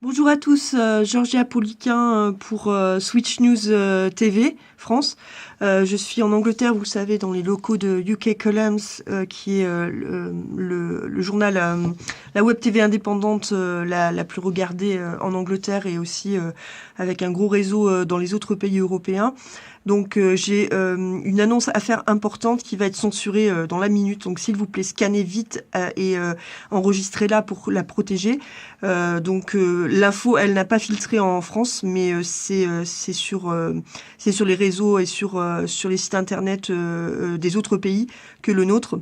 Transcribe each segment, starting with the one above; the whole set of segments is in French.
Bonjour à tous, Georgia Poliquin pour Switch News TV France. Je suis en Angleterre, vous le savez, dans les locaux de UK Columns, qui est le journal, la web TV indépendante la plus regardée en Angleterre et aussi avec un gros réseau dans les autres pays européens. Donc j'ai une annonce à faire importante qui va être censurée dans la minute. Donc s'il vous plaît, scannez vite et enregistrez-la pour la protéger. L'info, elle n'a pas filtré en France, mais c'est sur les réseaux et sur les sites internet des autres pays que le nôtre.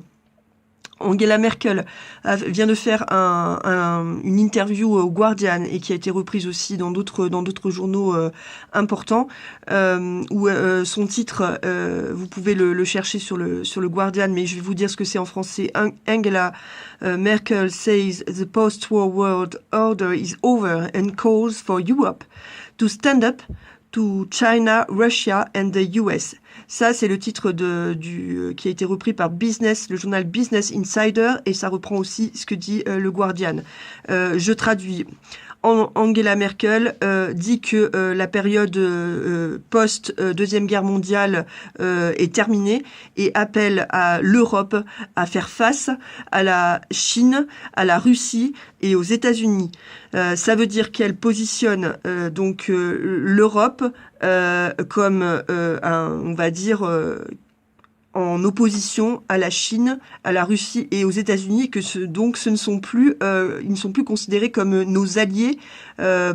Angela Merkel vient de faire une interview au Guardian et qui a été reprise aussi dans d'autres journaux importants où son titre vous pouvez le chercher sur le Guardian, mais je vais vous dire ce que c'est en français. Angela Merkel says the post-war world order is over and calls for Europe to stand up to China, Russia and the US. Ça, c'est le titre qui a été repris par le journal Business Insider, et ça reprend aussi ce que dit le Guardian. Je traduis. Angela Merkel dit que la période post-Deuxième Guerre mondiale est terminée et appelle à l'Europe à faire face à la Chine, à la Russie et aux États-Unis. Ça veut dire qu'elle positionne l'Europe comme on va dire en opposition à la Chine, à la Russie et aux États-Unis, ce ne sont plus, ils ne sont plus considérés comme nos alliés,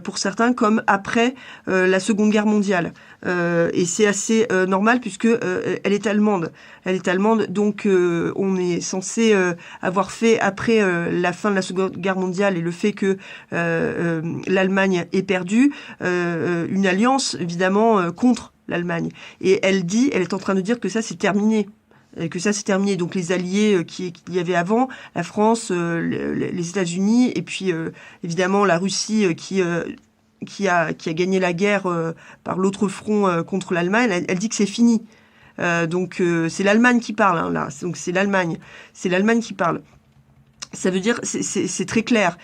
pour certains, comme après la Seconde Guerre mondiale. Et c'est assez normal puisque elle est allemande. Elle est allemande, donc on est censé avoir fait après la fin de la Seconde Guerre mondiale et le fait que l'Allemagne ait perdu une alliance évidemment contre l'Allemagne. Et elle est en train de dire que ça c'est terminé. Donc les alliés qu'il y avait avant, la France, les États-Unis, et puis évidemment la Russie qui a gagné la guerre par l'autre front contre l'Allemagne, elle dit que c'est fini. C'est l'Allemagne qui parle, hein, là. Donc c'est l'Allemagne qui parle. Ça veut dire, c'est très clair,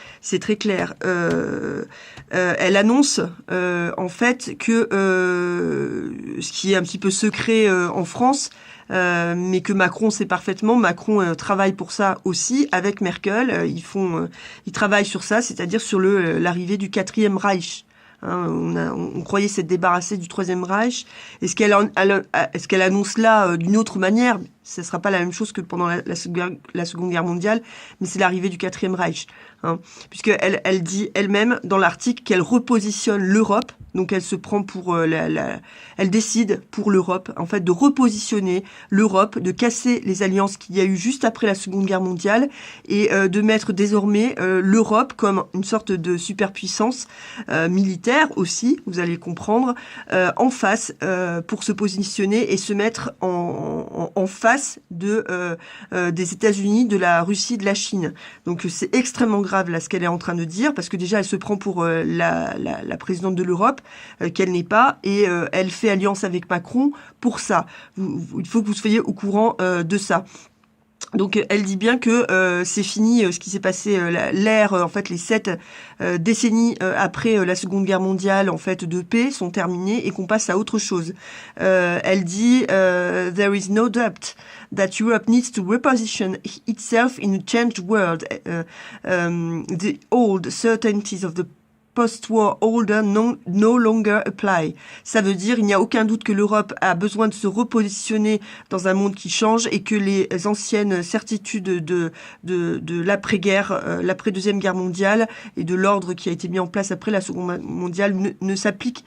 elle annonce en fait que ce qui est un petit peu secret en France, mais que Macron sait parfaitement. Macron travaille pour ça aussi avec Merkel. Ils travaillent sur ça, c'est-à-dire sur l'arrivée du quatrième Reich. Hein, on croyait s'être débarrassé du Troisième Reich. Est-ce qu'elle annonce là d'une autre manière? Ce ne sera pas la même chose que pendant la Seconde Guerre mondiale, mais c'est l'arrivée du Quatrième Reich. Hein, puisqu'elle elle dit elle-même dans l'article qu'elle repositionne l'Europe. Donc elle se prend pour elle décide pour l'Europe, en fait, de repositionner l'Europe, de casser les alliances qu'il y a eu juste après la Seconde Guerre mondiale et de mettre désormais l'Europe comme une sorte de superpuissance militaire aussi, vous allez comprendre, en face pour se positionner et se mettre en face des États-Unis, de la Russie, de la Chine. Donc c'est extrêmement grave là ce qu'elle est en train de dire, parce que déjà elle se prend pour la présidente de l'Europe, qu'elle n'est pas, et elle fait alliance avec Macron pour ça. Il faut que vous soyez au courant de ça. Donc elle dit bien que c'est fini ce qui s'est passé, en fait les 7 décennies après la Seconde Guerre mondiale en fait de paix sont terminées et qu'on passe à autre chose. Elle dit there is no doubt that Europe needs to reposition itself in a changed world. The old certainties of the post-war order no longer apply. Ça veut dire, il n'y a aucun doute que l'Europe a besoin de se repositionner dans un monde qui change et que les anciennes certitudes de l'après-guerre, l'après-deuxième guerre mondiale et de l'ordre qui a été mis en place après la seconde mondiale ne s'appliquent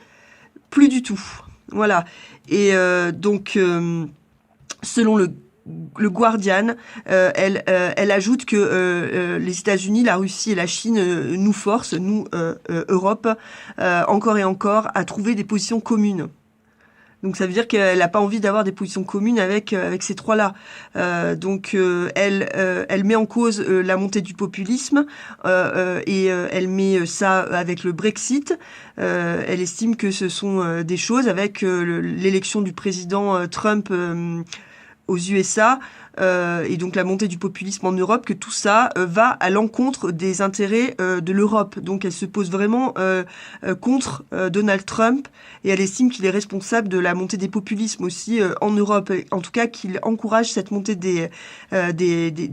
plus du tout. Voilà. Et selon le Guardian, elle ajoute que les États-Unis, la Russie et la Chine nous forcent, nous, Europe, encore et encore, à trouver des positions communes. Donc ça veut dire qu'elle n'a pas envie d'avoir des positions communes avec ces trois-là. Elle met en cause la montée du populisme et elle met ça avec le Brexit. Elle estime que ce sont des choses avec l'élection du président Trump aux USA, et donc la montée du populisme en Europe, que tout ça va à l'encontre des intérêts de l'Europe. Donc elle se pose vraiment contre Donald Trump, et elle estime qu'il est responsable de la montée des populismes aussi en Europe. En tout cas, qu'il encourage cette montée des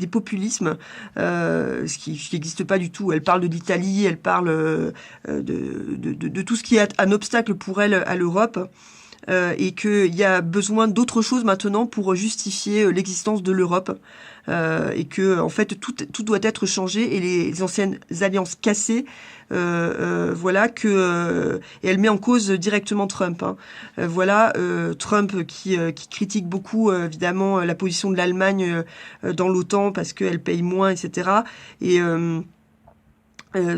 populismes, ce qui n'existe pas du tout. Elle parle de l'Italie, elle parle de tout ce qui est un obstacle pour elle à l'Europe. Et qu'il y a besoin d'autre chose maintenant pour justifier l'existence de l'Europe, et que en fait tout doit être changé, et les anciennes alliances cassées, voilà, que et elle met en cause directement Trump, hein. Voilà, Trump qui critique beaucoup évidemment la position de l'Allemagne dans l'OTAN parce qu'elle paye moins, etc. Et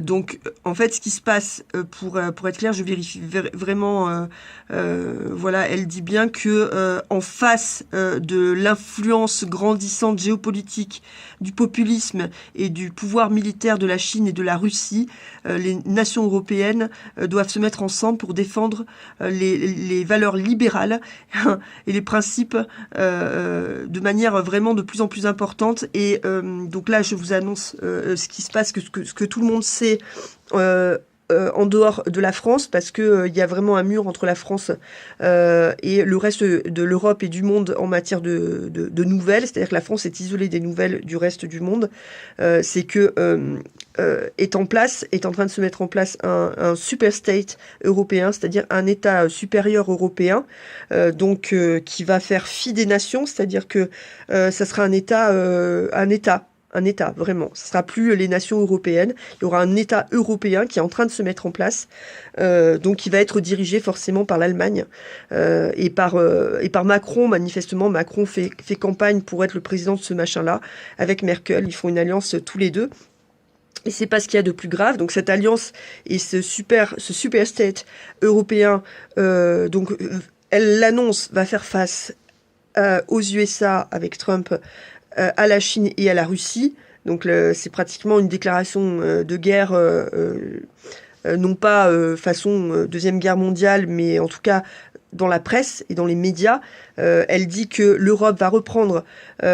donc, en fait, ce qui se passe, pour être clair, je vérifie vraiment, voilà, elle dit bien que en face de l'influence grandissante géopolitique, du populisme et du pouvoir militaire de la Chine et de la Russie, les nations européennes doivent se mettre ensemble pour défendre les valeurs libérales et les principes de manière vraiment de plus en plus importante. Et donc là, je vous annonce ce qui se passe, ce que tout le monde sait en dehors de la France, parce que il y a vraiment un mur entre la France et le reste de l'Europe et du monde en matière de nouvelles. C'est-à-dire que la France est isolée des nouvelles du reste du monde. C'est que est en train de se mettre en place un super state européen, c'est-à-dire un État supérieur européen, donc qui va faire fi des nations, c'est-à-dire que ça sera un État, vraiment. Ce sera plus les nations européennes. Il y aura un État européen qui est en train de se mettre en place, donc qui va être dirigé forcément par l'Allemagne et par Macron. Manifestement, Macron fait campagne pour être le président de ce machin-là avec Merkel. Ils font une alliance tous les deux. Et c'est pas ce qu'il y a de plus grave. Donc cette alliance et ce super state européen, donc elle l'annonce, va faire face aux USA avec Trump, à la Chine et à la Russie. Donc c'est pratiquement une déclaration de guerre, non pas façon Deuxième Guerre mondiale, mais en tout cas dans la presse et dans les médias. Elle dit que l'Europe va reprendre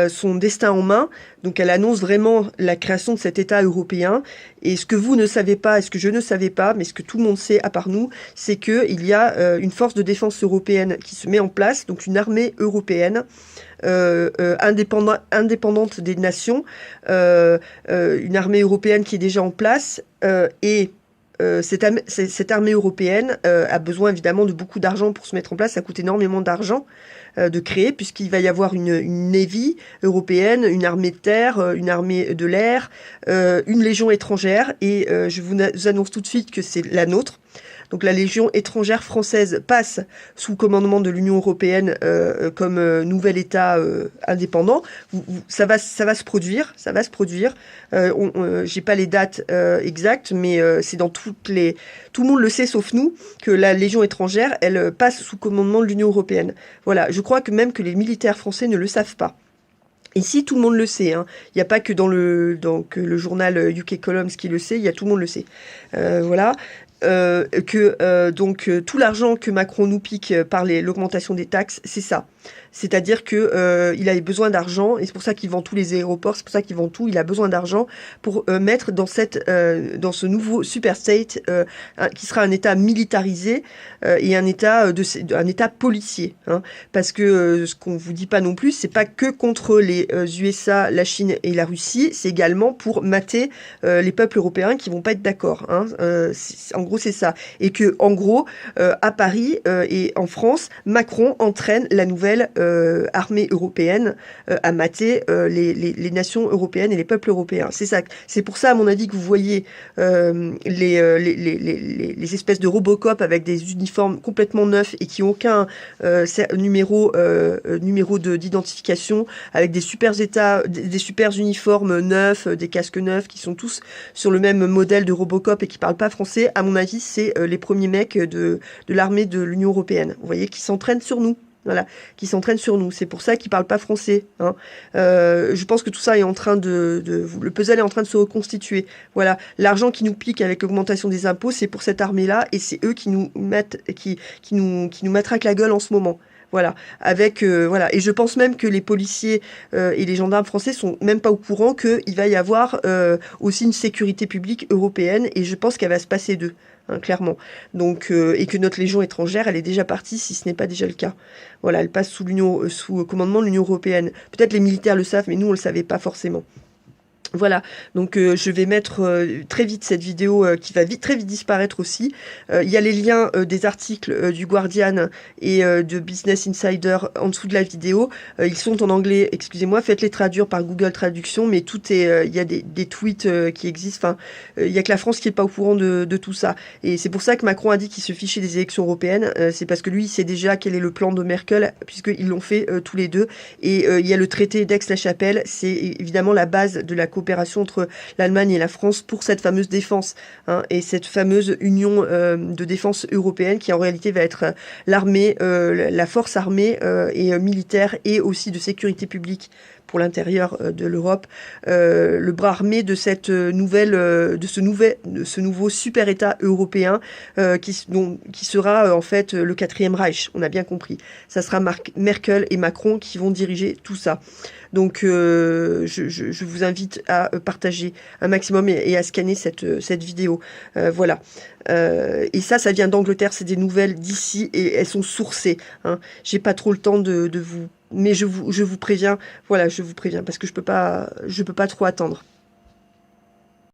son destin en main. Donc elle annonce vraiment la création de cet État européen. Et ce que vous ne savez pas, et ce que je ne savais pas, mais ce que tout le monde sait à part nous, c'est qu'il y a une force de défense européenne qui se met en place, donc une armée européenne indépendante des nations, une armée européenne qui est déjà en place, et cette armée européenne a besoin évidemment de beaucoup d'argent pour se mettre en place. Ça coûte énormément d'argent de créer, puisqu'il va y avoir une Navy européenne, une armée de terre, une armée de l'air, une légion étrangère, et je vous annonce tout de suite que c'est la nôtre. Donc la Légion étrangère française passe sous commandement de l'Union européenne comme nouvel État indépendant. Ça va se produire, j'ai pas les dates exactes, mais c'est dans tout le monde le sait sauf nous, que la Légion étrangère, elle passe sous commandement de l'Union européenne. Voilà, je crois que même que les militaires français ne le savent pas. Ici, tout le monde le sait, hein. Il n'y a pas que dans le journal UK Columns qui le sait, il y a tout le monde le sait. Voilà. Donc tout l'argent que Macron nous pique par l'augmentation des taxes, c'est ça. C'est-à-dire que il a besoin d'argent, et c'est pour ça qu'il vend tous les aéroports, c'est pour ça qu'il vend tout. Il a besoin d'argent pour mettre dans ce nouveau super state qui sera un État militarisé et un État policier, hein. Parce que ce qu'on vous dit pas non plus, c'est pas que contre les USA, la Chine et la Russie, c'est également pour mater les peuples européens qui vont pas être d'accord, hein. En gros, c'est ça. Et que, en gros, à Paris et en France, Macron entraîne la nouvelle armée européenne à mater les nations européennes et les peuples européens. C'est ça. C'est pour ça, à mon avis, que vous voyez les espèces de Robocop avec des uniformes complètement neufs et qui n'ont aucun numéro d'identification, avec des super uniformes neufs, des casques neufs, qui sont tous sur le même modèle de Robocop et qui parlent pas français. À mon avis, c'est les premiers mecs de l'armée de l'Union européenne. Vous voyez, qui s'entraînent sur nous. Voilà, qui s'entraînent sur nous. C'est pour ça qu'ils parlent pas français, hein. Je pense que tout ça est en train le puzzle est en train de se reconstituer. Voilà, l'argent qui nous pique avec l'augmentation des impôts, c'est pour cette armée-là, et c'est eux qui nous matraquent la gueule en ce moment. Voilà, avec voilà, et je pense même que les policiers et les gendarmes français sont même pas au courant qu'il va y avoir aussi une sécurité publique européenne, et je pense qu'elle va se passer d'eux, hein, clairement. Donc et que notre légion étrangère, elle est déjà partie, si ce n'est pas déjà le cas. Voilà, elle passe sous commandement de l'Union européenne. Peut-être les militaires le savent, mais nous on le savait pas forcément. Voilà, donc je vais mettre très vite cette vidéo qui va très vite disparaître aussi. Il y a les liens des articles du Guardian et de Business Insider en dessous de la vidéo. Ils sont en anglais, excusez-moi, faites-les traduire par Google Traduction, mais tout est, il y a des tweets qui existent. Enfin, il y a que la France qui est pas au courant de tout ça. Et c'est pour ça que Macron a dit qu'il se fichait des élections européennes. C'est parce que lui, il sait déjà quel est le plan de Merkel, puisqu'ils l'ont fait tous les deux. Et il y a le traité d'Aix-la-Chapelle, c'est évidemment la base de la coopération entre l'Allemagne et la France pour cette fameuse défense, hein, et cette fameuse union de défense européenne qui en réalité va être l'armée, la force armée et militaire et aussi de sécurité publique pour l'intérieur de l'Europe, le bras armé de cette de ce nouveau super État européen qui sera en fait le quatrième Reich. On a bien compris. Ça sera Merkel et Macron qui vont diriger tout ça. Donc je vous invite à partager un maximum et à scanner cette vidéo. Voilà. Et ça vient d'Angleterre, c'est des nouvelles d'ici et elles sont sourcées, hein. J'ai pas trop le temps de vous... Mais je vous préviens, voilà, je vous préviens, parce que je peux pas trop attendre.